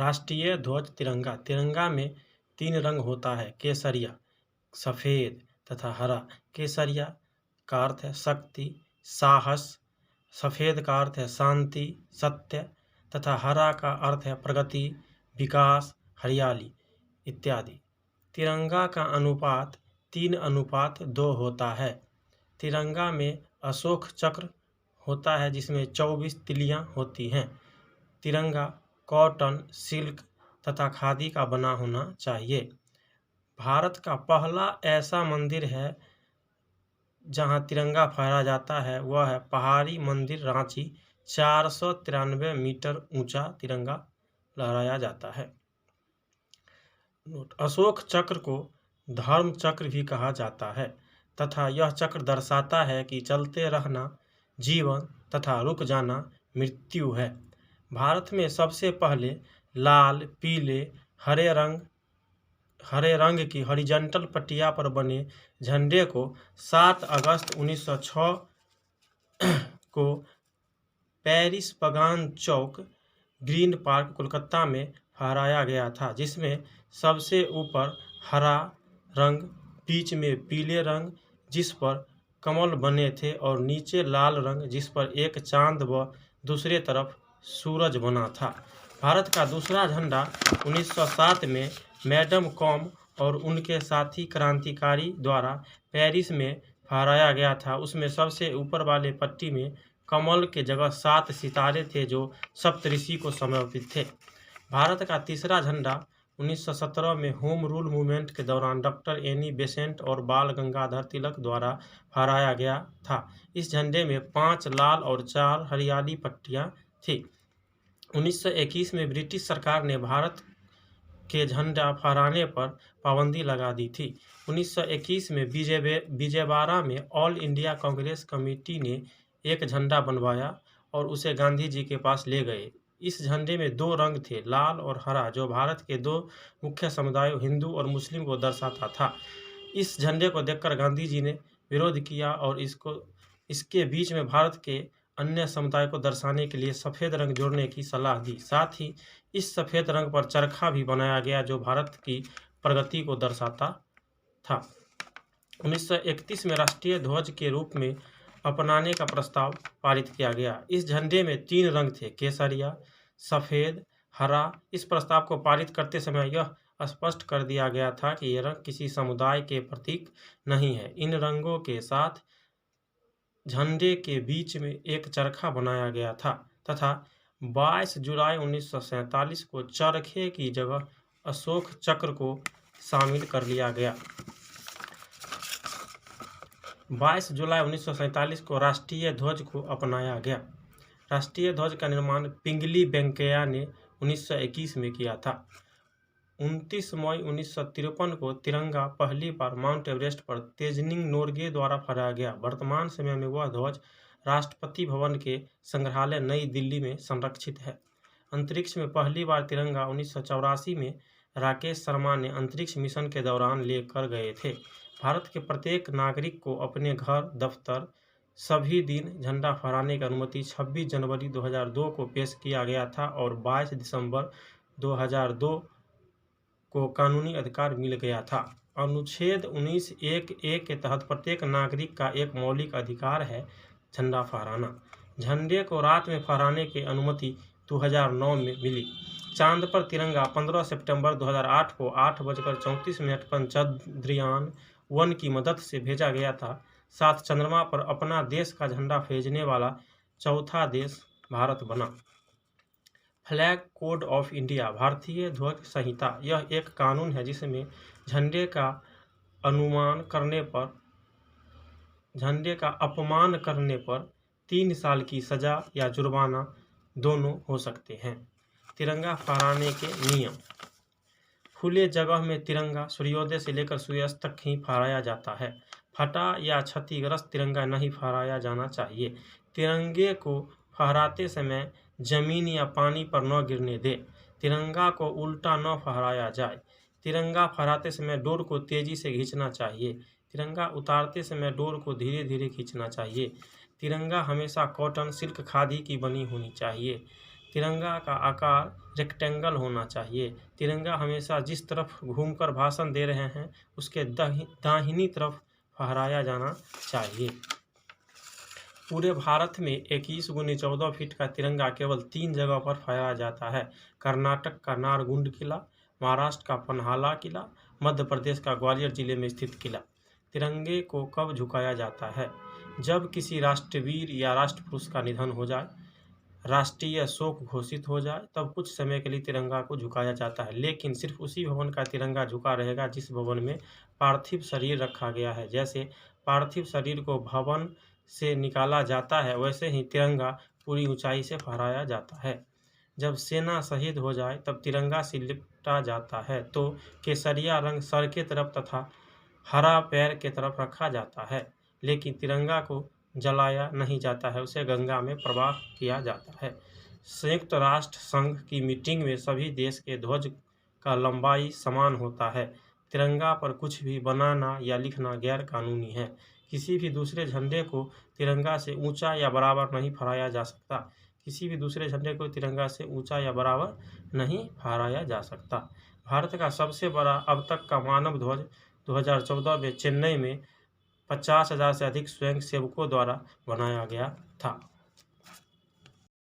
राष्ट्रीय ध्वज तिरंगा। तिरंगा में 3 रंग होता है, केसरिया, सफ़ेद तथा हरा। केसरिया का अर्थ है शक्ति, साहस, सफ़ेद का अर्थ है शांति, सत्य तथा हरा का अर्थ है प्रगति, विकास, हरियाली इत्यादि। तिरंगा का अनुपात 3:2 होता है। तिरंगा में अशोक चक्र होता है जिसमें 24 तिलियां होती हैं। तिरंगा कॉटन, सिल्क तथा खादी का बना होना चाहिए। भारत का पहला ऐसा मंदिर है जहां तिरंगा फहराया जाता है, वह है पहाड़ी मंदिर रांची। 493 मीटर ऊंचा तिरंगा लहराया जाता है। अशोक चक्र को धर्म चक्र भी कहा जाता है तथा यह चक्र दर्शाता है कि चलते रहना जीवन तथा रुक जाना मृत्यु है। भारत में सबसे पहले लाल, पीले, हरे रंग की हॉरिजॉन्टल पट्टिया पर बने झंडे को 7 अगस्त 1906 को पेरिस पगान चौक, ग्रीन पार्क, कोलकाता में फहराया गया था, जिसमें सबसे ऊपर हरा रंग, बीच में पीले रंग जिस पर कमल बने थे और नीचे लाल रंग जिस पर एक चांद व दूसरे तरफ सूरज बना था। भारत का दूसरा झंडा 1907 में मैडम कॉम और उनके साथी क्रांतिकारी द्वारा पेरिस में फहराया गया था। उसमें सबसे ऊपर वाले पट्टी में कमल के जगह 7 सितारे थे जो सप्तऋषि को समर्पित थे। भारत का तीसरा झंडा 1917 में होम रूल मूवमेंट के दौरान डॉक्टर एनी बेसेंट और बाल गंगाधर तिलक द्वारा फहराया गया था। इस झंडे में 5 लाल और 4 हरियाली पट्टियां थी। 1921 में ब्रिटिश सरकार ने भारत के झंडा फहराने पर पाबंदी लगा दी थी। 1921 में विजयवाड़ा में ऑल इंडिया कांग्रेस कमेटी ने एक झंडा बनवाया और उसे गांधी जी के पास ले गए। इस झंडे में 2 रंग थे, लाल और हरा, जो भारत के 2 मुख्य समुदायों हिंदू और मुस्लिम को दर्शाता था। इस झंडे को देखकर गांधी जी ने विरोध किया और इसके बीच में भारत के अन्य समुदाय को दर्शाने के लिए सफ़ेद रंग जोड़ने की सलाह दी। साथ ही इस सफ़ेद रंग पर चरखा भी बनाया गया जो भारत की प्रगति को दर्शाता था। 1931 में राष्ट्रीय ध्वज के रूप में अपनाने का प्रस्ताव पारित किया गया। इस झंडे में 3 रंग थे, केसरिया, सफ़ेद, हरा। इस प्रस्ताव को पारित करते समय यह स्पष्ट कर दिया गया था कि ये रंग किसी समुदाय के प्रतीक नहीं है। इन रंगों के साथ झंडे के बीच में एक चरखा बनाया गया था तथा 22 जुलाई 1947 को चरखे की जगह अशोक चक्र को शामिल कर लिया गया। 22 जुलाई 1947 को राष्ट्रीय ध्वज को अपनाया गया। राष्ट्रीय ध्वज का निर्माण पिंगली वेंकैया ने 1921 में किया था। 29 मई 1953 को तिरंगा पहली बार माउंट एवरेस्ट पर तेजनिंग नोरगे द्वारा फहराया गया। वर्तमान समय में वह ध्वज राष्ट्रपति भवन के संग्रहालय नई दिल्ली में संरक्षित है। अंतरिक्ष में पहली बार तिरंगा 1984 में राकेश शर्मा ने अंतरिक्ष मिशन के दौरान लेकर गए थे। भारत के प्रत्येक नागरिक को अपने घर, दफ्तर सभी दिन झंडा फहराने की अनुमति 26 जनवरी 2002 को पेश किया गया था और 22 दिसंबर 2002 को कानूनी अधिकार मिल गया था। अनुच्छेद 19(1)(a) के तहत प्रत्येक नागरिक का एक मौलिक अधिकार है झंडा फहराना। झंडे को रात में फहराने की अनुमति 2009 में मिली। चांद पर तिरंगा 15 सितंबर 2008 को 8:34 पर चंद्रयान 1 की मदद से भेजा गया था। साथ चंद्रमा पर अपना देश का झंडा भेजने वाला चौथा देश भारत बना। फ्लैग कोड ऑफ इंडिया, भारतीय ध्वज संहिता, यह एक कानून है जिसमें झंडे का अपमान करने पर 3 साल की सजा या जुर्माना दोनों हो सकते हैं। तिरंगा फहराने के नियम। खुले जगह में तिरंगा सूर्योदय से लेकर सूर्यास्त तक ही फहराया जाता है। फटा या क्षतिग्रस्त तिरंगा नहीं फहराया जाना चाहिए। तिरंगे को फहराते समय जमीन या पानी पर न गिरने दें। तिरंगा को उल्टा न फहराया जाए। तिरंगा फहराते समय डोर को तेजी से खींचना चाहिए। तिरंगा उतारते समय डोर को धीरे धीरे खींचना चाहिए। तिरंगा हमेशा कॉटन, सिल्क, खादी की बनी होनी चाहिए। तिरंगा का आकार रेक्टेंगल होना चाहिए। तिरंगा हमेशा जिस तरफ घूमकर भाषण दे रहे हैं उसके दाहिनी तरफ फहराया जाना चाहिए। पूरे भारत में 21 × 14 फीट का तिरंगा केवल 3 जगह पर फहराया जाता है। कर्नाटक का नारगुंड किला, महाराष्ट्र का पन्हाला किला, मध्य प्रदेश का ग्वालियर जिले में स्थित किला। तिरंगे को कब झुकाया जाता है? जब किसी राष्ट्रवीर या राष्ट्रपुरुष का निधन हो जाए, राष्ट्रीय शोक घोषित हो जाए, तब कुछ समय के लिए तिरंगा को झुकाया जाता है, लेकिन सिर्फ उसी भवन का तिरंगा झुका रहेगा जिस भवन में पार्थिव शरीर रखा गया है। जैसे पार्थिव शरीर को भवन से निकाला जाता है, वैसे ही तिरंगा पूरी ऊंचाई से फहराया जाता है। जब सेना शहीद हो जाए तब तिरंगा से लिपटा जाता है, तो केसरिया रंग सर के तरफ तथा हरा पैर के तरफ रखा जाता है, लेकिन तिरंगा को जलाया नहीं जाता है, उसे गंगा में प्रवाह किया जाता है। संयुक्त राष्ट्र संघ की मीटिंग में सभी देश के ध्वज का लंबाई समान होता है। तिरंगा पर कुछ भी बनाना या लिखना गैर कानूनी है। किसी भी दूसरे झंडे को तिरंगा से ऊंचा या बराबर नहीं फहराया जा सकता। किसी भी दूसरे झंडे को तिरंगा से ऊंचा या बराबर नहीं फहराया जा सकता। भारत का सबसे बड़ा अब तक का मानव ध्वज 2014 में चेन्नई में 50,000 से अधिक स्वयंसेवकों द्वारा बनाया गया था।